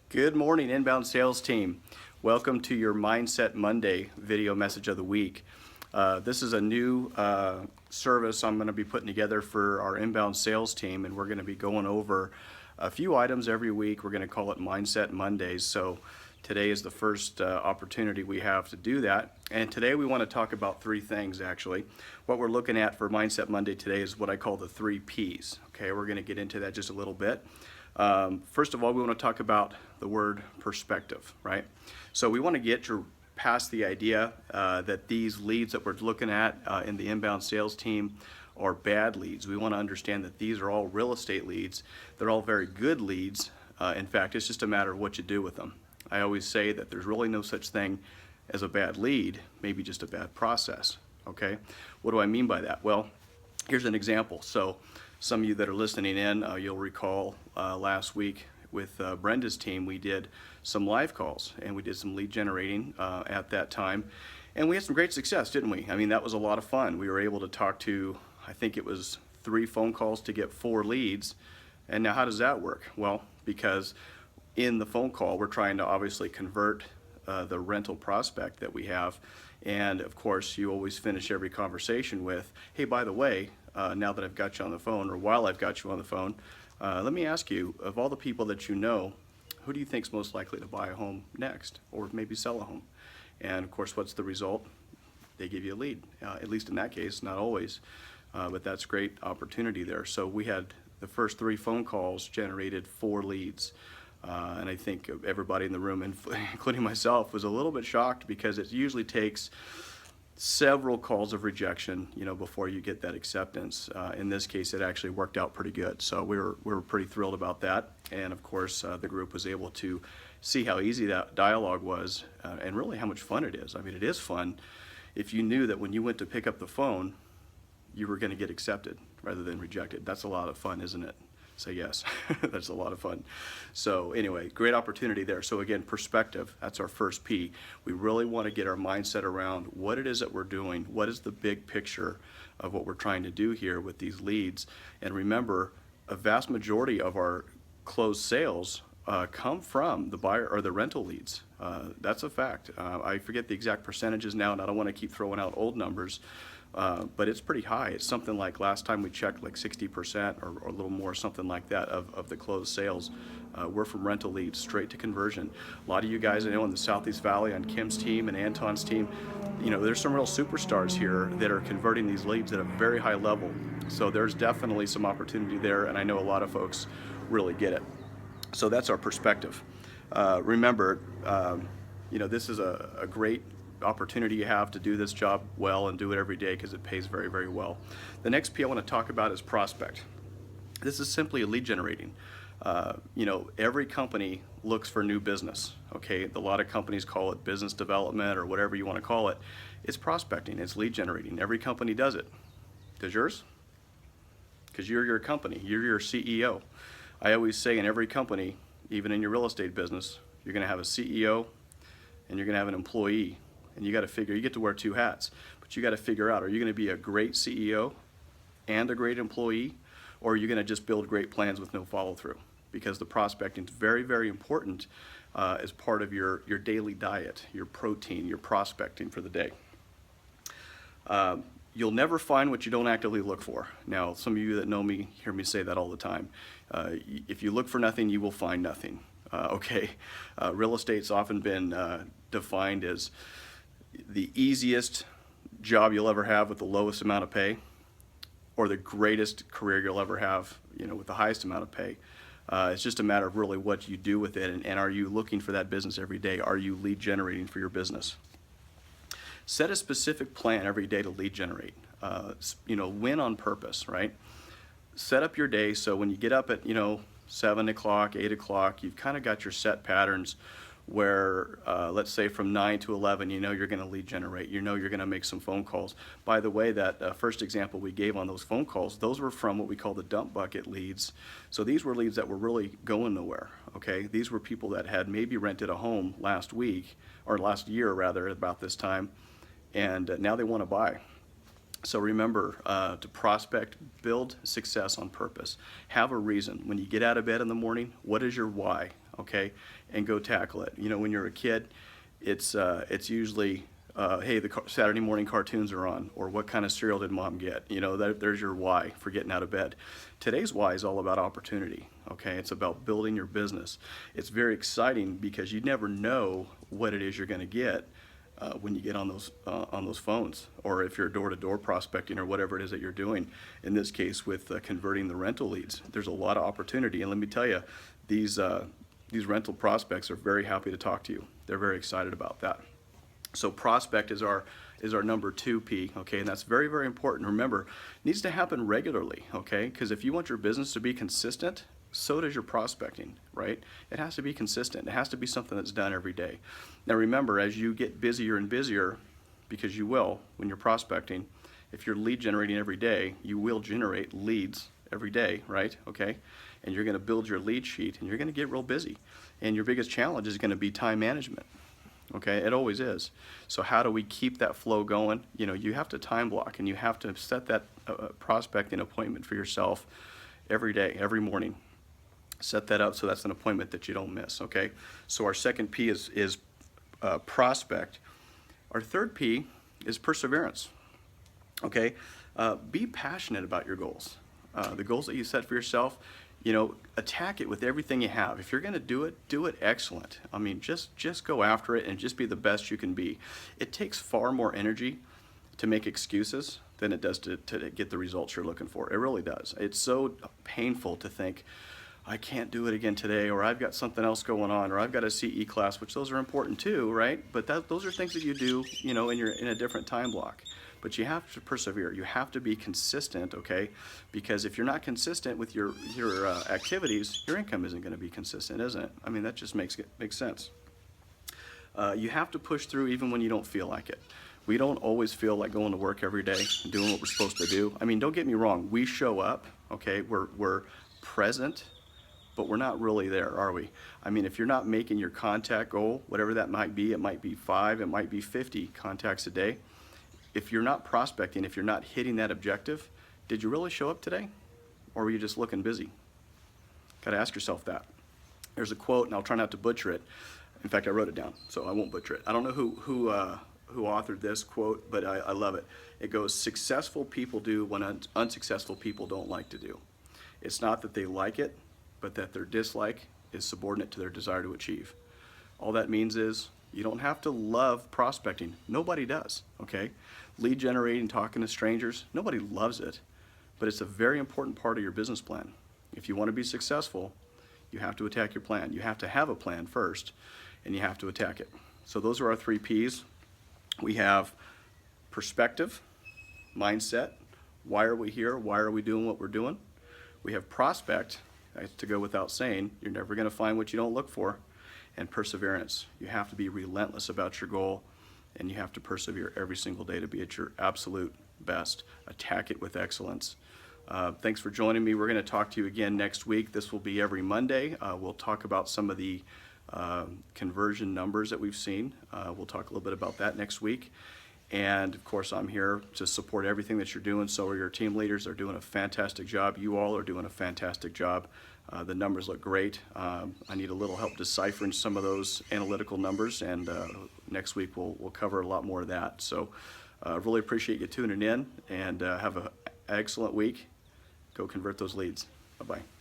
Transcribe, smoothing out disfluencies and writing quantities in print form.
Good morning, Inbound Sales Team. Welcome to your Mindset Monday video message of the week. This is a new service I'm going to be putting together for our inbound sales team, and we're going to be going over a few items every week. We're going to call it Mindset Mondays. So today is the first opportunity we have to do that. And today we want to talk about three things, actually. What we're looking at for Mindset Monday today is what I call the 3 Ps. Okay, we're going to get into that just a little bit. First of all, we want to talk about the word perspective, right? So we want to get past the idea that these leads that we're looking at in the inbound sales team are bad leads. We want to understand that these are all real estate leads. They're all very good leads. In fact, it's just a matter of what you do with them. I always say that there's really no such thing as a bad lead, maybe just a bad process, okay? What do I mean by that? Well, here's an example. So some of you that are listening in, you'll recall last week with Brenda's team, we did some live calls and we did some lead generating at that time. And we had some great success, didn't we? I mean, that was a lot of fun. We were able to talk to, I think it was 3 phone calls to get 4 leads. And now how does that work? Well, because in the phone call, we're trying to obviously convert the rental prospect that we have. And of course, you always finish every conversation with, hey, by the way, now that I've got you on the phone, or while I've got you on the phone, let me ask you, of all the people that you know, who do you think is most likely to buy a home next, or maybe sell a home? And of course, what's the result? They give you a lead, at least in that case, not always, but that's great opportunity there. So we had the first 3 phone calls generated 4 leads. And I think everybody in the room, including myself, was a little bit shocked because it usually takes several calls of rejection, before you get that acceptance. In this case, it actually worked out pretty good. So we were pretty thrilled about that. And of course, the group was able to see how easy that dialogue was and really how much fun it is. I mean, it is fun if you knew that when you went to pick up the phone, you were going to get accepted rather than rejected. That's a lot of fun, isn't it? Say yes. That's a lot of fun. So anyway, great opportunity there. So again, perspective, that's our first P. We really want to get our mindset around what it is that we're doing. What is the big picture of what we're trying to do here with these leads? And remember, a vast majority of our closed sales come from the buyer or the rental leads. That's a fact. I forget the exact percentages now, and I don't want to keep throwing out old numbers. But it's pretty high. It's something like last time we checked like 60% or a little more, something like that, of the closed sales were from rental leads straight to conversion. A lot of you guys I know in the Southeast Valley on Kim's team and Anton's team, there's some real superstars here that are converting these leads at a very high level. So there's definitely some opportunity there, and I know a lot of folks really get it. So that's our perspective. Remember, this is a great opportunity you have to do this job well and do it every day because it pays very, very well. The next P I want to talk about is prospect. This is simply a lead generating. Every company looks for new business. Okay, a lot of companies call it business development or whatever you want to call it. It's prospecting. It's lead generating. Every company does it. Does yours? Because you're your company. You're your CEO. I always say in every company, even in your real estate business, you're going to have a CEO and you're going to have an employee. And you got to figure, you get to wear 2 hats, but you got to figure out, are you going to be a great CEO and a great employee, or are you going to just build great plans with no follow through? Because the prospecting is very, very important as part of your daily diet, your protein, your prospecting for the day. You'll never find what you don't actively look for. Now, some of you that know me hear me say that all the time. If you look for nothing, you will find nothing. Okay, real estate's often been defined as the easiest job you'll ever have with the lowest amount of pay, or the greatest career you'll ever have, with the highest amount of pay. It's just a matter of really what you do with it, and are you looking for that business every day? Are you lead generating for your business? Set a specific plan every day to lead generate. Win on purpose, right? Set up your day so when you get up at 7 o'clock, 8 o'clock, you've kind of got your set patterns where, let's say from 9 to 11, you're going to lead generate, you're going to make some phone calls. By the way, that first example we gave on those phone calls, those were from what we call the dump bucket leads. So these were leads that were really going nowhere, okay? These were people that had maybe rented a home last week, or last year rather, about this time, and now they want to buy. So remember, to prospect, build success on purpose. Have a reason. When you get out of bed in the morning, what is your why? okay, and go tackle it. You know, when you're a kid, it's usually, hey, the Saturday morning cartoons are on, or what kind of cereal did mom get? You know, there's your why for getting out of bed. Today's why is all about opportunity, okay? It's about building your business. It's very exciting because you never know what it is you're going to get when you get on those phones, or if you're door-to-door prospecting or whatever it is that you're doing. In this case, with converting the rental leads, there's a lot of opportunity. And let me tell you, these rental prospects are very happy to talk to you. They're very excited about that. So prospect is our number 2P, okay, and that's very, very important. Remember, it needs to happen regularly, okay, because if you want your business to be consistent, so does your prospecting, right? It has to be consistent. It has to be something that's done every day. Now remember, as you get busier and busier, because you will when you're prospecting, if you're lead generating every day, you will generate leads every day, right? Okay, and you're going to build your lead sheet, and you're going to get real busy, and your biggest challenge is going to be time management. Okay, it always is. So how do we keep that flow going? You know, you have to time block, and you have to set that prospecting appointment for yourself every day, every morning. Set that up so that's an appointment that you don't miss, okay? So our second P is prospect. Our third P is perseverance, okay? Be passionate about your goals. The goals that you set for yourself, you know, attack it with everything you have. If you're going to do it excellent. I mean, just go after it and just be the best you can be. It takes far more energy to make excuses than it does to get the results you're looking for. It really does. It's so painful to think, I can't do it again today, or I've got something else going on, or I've got a CE class, which those are important too, right? But those are things that you do, you know, in a different time block. But you have to persevere. You have to be consistent, okay? Because if you're not consistent with your activities, your income isn't going to be consistent, isn't it? I mean, that just makes sense. You have to push through even when you don't feel like it. We don't always feel like going to work every day and doing what we're supposed to do. I mean, don't get me wrong. We show up, okay? We're present, but we're not really there, are we? I mean, if you're not making your contact goal, whatever that might be, it might be 5, it might be 50 contacts a day. If you're not prospecting, if you're not hitting that objective, did you really show up today? Or were you just looking busy? Got to ask yourself that. There's a quote, and I'll try not to butcher it. In fact, I wrote it down, so I won't butcher it. I don't know who authored this quote, but I love it. It goes, successful people do what unsuccessful people don't like to do. It's not that they like it, but that their dislike is subordinate to their desire to achieve. All that means is you don't have to love prospecting. Nobody does, okay? Lead generating, talking to strangers, nobody loves it, but it's a very important part of your business plan. If you want to be successful, you have to attack your plan. You have to have a plan first, and you have to attack it. So those are our 3 Ps. We have perspective, mindset, why are we here, why are we doing what we're doing? We have prospect, to go without saying, you're never going to find what you don't look for. And perseverance, you have to be relentless about your goal, and you have to persevere every single day to be at your absolute best. Attack it with excellence. Thanks for joining me. We're going to talk to you again next week. This will be every Monday. We'll talk about some of the conversion numbers that we've seen. We'll talk a little bit about that next week. And of course, I'm here to support everything that you're doing. So are your team leaders. Are doing a fantastic job. You all are doing a fantastic job. The numbers look great. I need a little help deciphering some of those analytical numbers, and next week we'll cover a lot more of that. So I really appreciate you tuning in, and have an excellent week. Go convert those leads. Bye-bye.